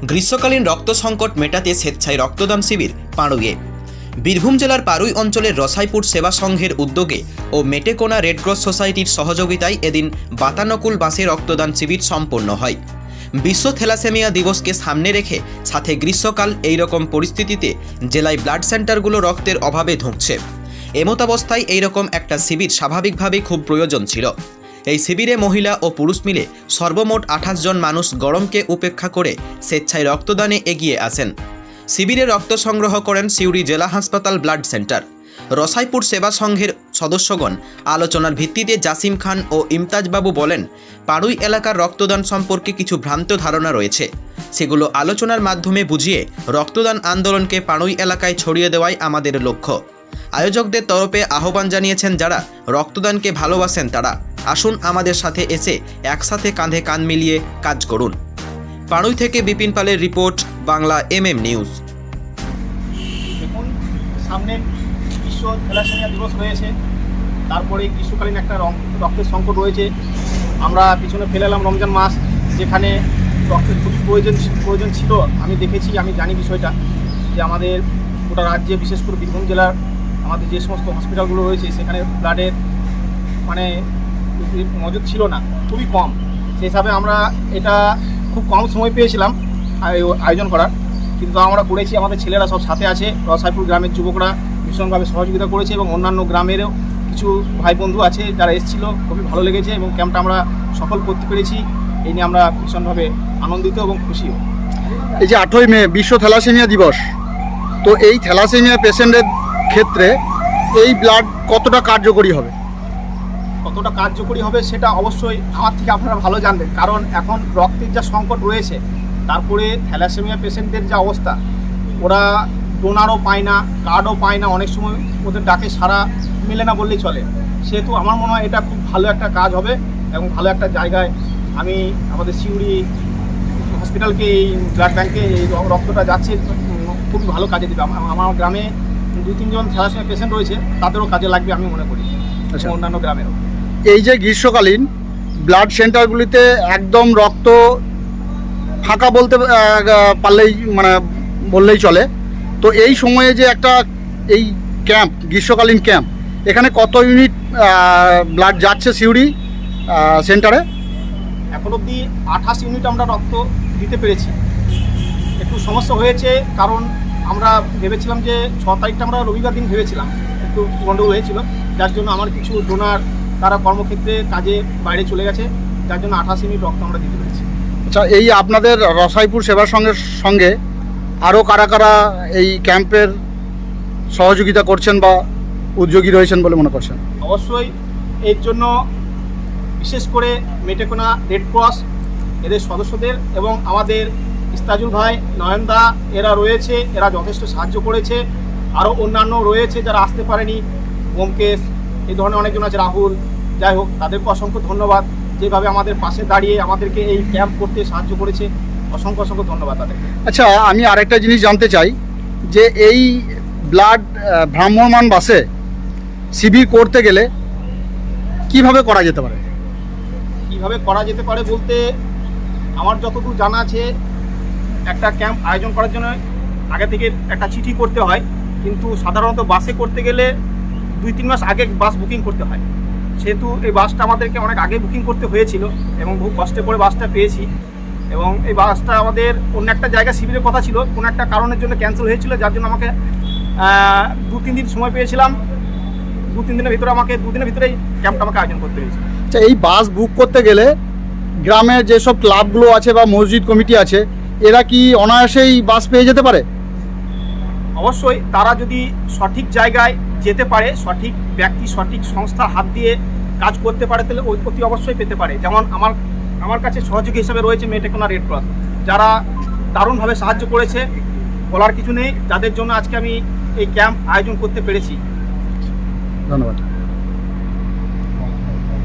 গ্রীষ্মকালীন রক্ত সংকট মেটাতে স্বেচ্ছায় রক্তদান শিবির পাড়ুইয়ে। বীরভূম জেলার পাড়ুই অঞ্চলের রসাইপুর সেবা সংঘের উদ্যোগে ও মেটেকোনা রেডক্রস সোসাইটির সহযোগিতায় এদিন বাতানুকূল বাসে রক্তদান শিবির সম্পন্ন হয়। বিশ্ব থ্যালাসেমিয়া দিবসকে সামনে রেখে সাথে গ্রীষ্মকাল এইরকম পরিস্থিতিতে জেলায় ব্লাড সেন্টারগুলো রক্তের অভাবে ধুঁকছে। এমতাবস্থায় এইরকম একটা শিবির স্বাভাবিকভাবেই খুব প্রয়োজন ছিল। এই শিবিরে মহিলা ও পুরুষ মিলে সর্বমোট 28 জন মানুষ গরমকে উপেক্ষা করে স্বেচ্ছায় রক্তদানে এগিয়ে আসেন। শিবিরে রক্ত সংগ্রহ করেন সিউড়ি জেলা হাসপাতাল ব্লাড সেন্টার। রসাইপুর সেবা সংঘের সদস্যগণ আলোচনার ভিত্তিতে জাসিম খান ও ইমতাজবাবু বলেন, পাড়ুই এলাকার রক্তদান সম্পর্কে কিছু ভ্রান্ত ধারণা রয়েছে, সেগুলো আলোচনার মাধ্যমে বুঝিয়ে রক্তদান আন্দোলনকে পাড়ুই এলাকায় ছড়িয়ে দেওয়াই আমাদের লক্ষ্য। আয়োজকদের তরফে আহ্বান জানিয়েছেন যারা রক্তদানকে ভালোবাসেন তারা আসুন আমাদের সাথে এসে একসাথে কাঁধে কাঁধ মিলিয়ে কাজ করুন। পাড়ুই থেকে বিপিন পালের রিপোর্ট, বাংলা MM নিউজ। দেখুন, সামনে বিশ্ব থ্যালাসেমিয়া দিবস রয়েছে, তারপরে গ্রীষ্মকালীন একটা রক্তের সংকট রয়েছে। আমরা পিছনে ফেলে এলাম রমজান মাস, যেখানে রক্তের খুব প্রয়োজন ছিল। আমি দেখেছি, আমি জানি বিষয়টা, যে আমাদের গোটা রাজ্যে বিশেষ করে বীরভূম জেলার আমাদের যে সমস্ত হসপিটালগুলো রয়েছে সেখানে ব্লাডের মজুদ ছিল না, খুবই কম। সেই হিসাবে আমরা এটা খুব কম সময় পেয়েছিলাম আয়োজন করার, কিন্তু আমরা করেছি। আমাদের ছেলেরা সব সাথে আছে, রসাইপুর গ্রামের যুবকরা ভীষণভাবে সহযোগিতা করেছে এবং অন্যান্য গ্রামেরও কিছু ভাই বন্ধু আছে যারা এসেছিলো, খুবই ভালো লেগেছে এবং ক্যাম্পটা আমরা সফল করতে পেরেছি। এই নিয়ে আমরা ভীষণভাবে আনন্দিত এবং খুশিও। এই যে 8ই মে বিশ্ব থ্যালাসেমিয়া দিবস, তো এই থ্যালাসেমিয়া পেশেন্টের ক্ষেত্রে এই ব্লাড কতটা কার্যকরী হবে? কতটা কার্যকরী হবে সেটা অবশ্যই আমার থেকে আপনারা ভালো জানবেন, কারণ এখন রক্তের যা সংকট রয়েছে, তারপরে থ্যালাসেমিয়া পেশেন্টদের যা অবস্থা, ওরা ডোনারও পায় না, কার্ডও পায় না, অনেক সময় ওদের ডাকে সারা মেলে না বললেই চলে। সেহেতু আমার মনে হয় এটা খুব ভালো একটা কাজ হবে এবং ভালো একটা জায়গায় আমি আমাদের সিউড়ি হসপিটালকে, এই ব্লাড ব্যাঙ্কে এই রক্তটা যাচ্ছে, খুব ভালো কাজে দেবে। আমার গ্রামে 2-3 জন থ্যালাসেমিয়া পেশেন্ট রয়েছে, তাদেরও কাজে লাগবে আমি মনে করি, অন্যান্য গ্রামেরও। এই যে গ্রীষ্মকালীন ব্লাড সেন্টারগুলিতে একদম রক্ত ফাঁকা বলতে পারলেই বললেই চলে, তো এই সময়ে যে একটা এই ক্যাম্প, গ্রীষ্মকালীন ক্যাম্প, এখানে কত ইউনিট ব্লাড যাচ্ছে সিউড়ি সেন্টারে? এখন অবধি 28 ইউনিট আমরা রক্ত দিতে পেরেছি। একটু সমস্যা হয়েছে, কারণ আমরা ভেবেছিলাম যে 6 তারিখটা আমরা রবিবার দিন ভেবেছিলাম, একটু গন্ডগোল হয়েছিল, যার জন্য আমার কিছু ডোনার তারা কর্মক্ষেত্রে কাজে বাইরে চলে গেছে, যার জন্য 28 ইউনিট রক্ত আমরা দিতে পেরেছি। আচ্ছা, এই আপনাদের রসাইপুর সেবার সঙ্গে আরও কারা কারা এই ক্যাম্পের সহযোগিতা করছেন বা উদ্যোগী রয়েছেন বলে মনে করছেন? অবশ্যই এর জন্য বিশেষ করে মেটেকোনা রেডক্রস এদের সদস্যদের এবং আমাদের ইস্তাজুল ভাই, নয়নদা এরা রয়েছে, এরা যথেষ্ট সাহায্য করেছে। আরও অন্যান্য রয়েছে যারা আসতে পারেনি, ব্যোমকেশ, এই ধরনের অনেকজন আছে, রাহুল, যাই হোক, তাদেরকে অসংখ্য ধন্যবাদ, যেভাবে আমাদের পাশে দাঁড়িয়ে আমাদেরকে এই ক্যাম্প করতে সাহায্য করেছে। অসংখ্য অসংখ্য ধন্যবাদ তাদেরকে। আচ্ছা, আমি আরেকটা জিনিস জানতে চাই, যে এই ব্লাড ভ্রাম্যমাণ বাসে শিবির করতে গেলে কিভাবে করা যেতে পারে? কীভাবে করা যেতে পারে বলতে, আমার যতদূর জানা আছে, একটা ক্যাম্প আয়োজন করার জন্য আগে থেকে একটা চিঠি করতে হয়, কিন্তু সাধারণত বাসে করতে গেলে 2-3 মাস আগে বাস বুকিং করতে হয়। সেহেতু এই বাসটা আমাদেরকে অনেক আগে বুকিং করতে হয়েছিল এবং বহু কষ্টে করে বাসটা পেয়েছি। এবং এই বাসটা আমাদের অন্য একটা জায়গায় শিবিরের কথা ছিল, কোনো একটা কারণের জন্য ক্যান্সেল হয়েছিল, যার জন্য আমাকে 2-3 দিন সময় পেয়েছিলাম। 2-3 দিনের ভিতরে আমাকে 2 দিনের ভিতরেই ক্যাম্পটা আমাকে আয়োজন করতে হয়েছে। আচ্ছা, এই বাস বুক করতে গেলে গ্রামের যেসব ক্লাবগুলো আছে বা মসজিদ কমিটি আছে, এরা কি অনায়াসেই বাস পেয়ে যেতে পারে? অবশ্যই, তারা যদি সঠিক জায়গায় যেতে পারে, সঠিক ব্যক্তি, সঠিক সংস্থা হাত দিয়ে কাজ করতে পারে, তাহলে অতি অবশ্যই পেতে পারে। যেমন আমার কাছে সহযোগী হিসেবে রয়েছে মেটেকোনা রেডক্রস, যারা দারুণভাবে সাহায্য করেছে, বলার কিছু নেই, যাদের জন্য আজকে আমি এই ক্যাম্প আয়োজন করতে পেরেছি। ধন্যবাদ।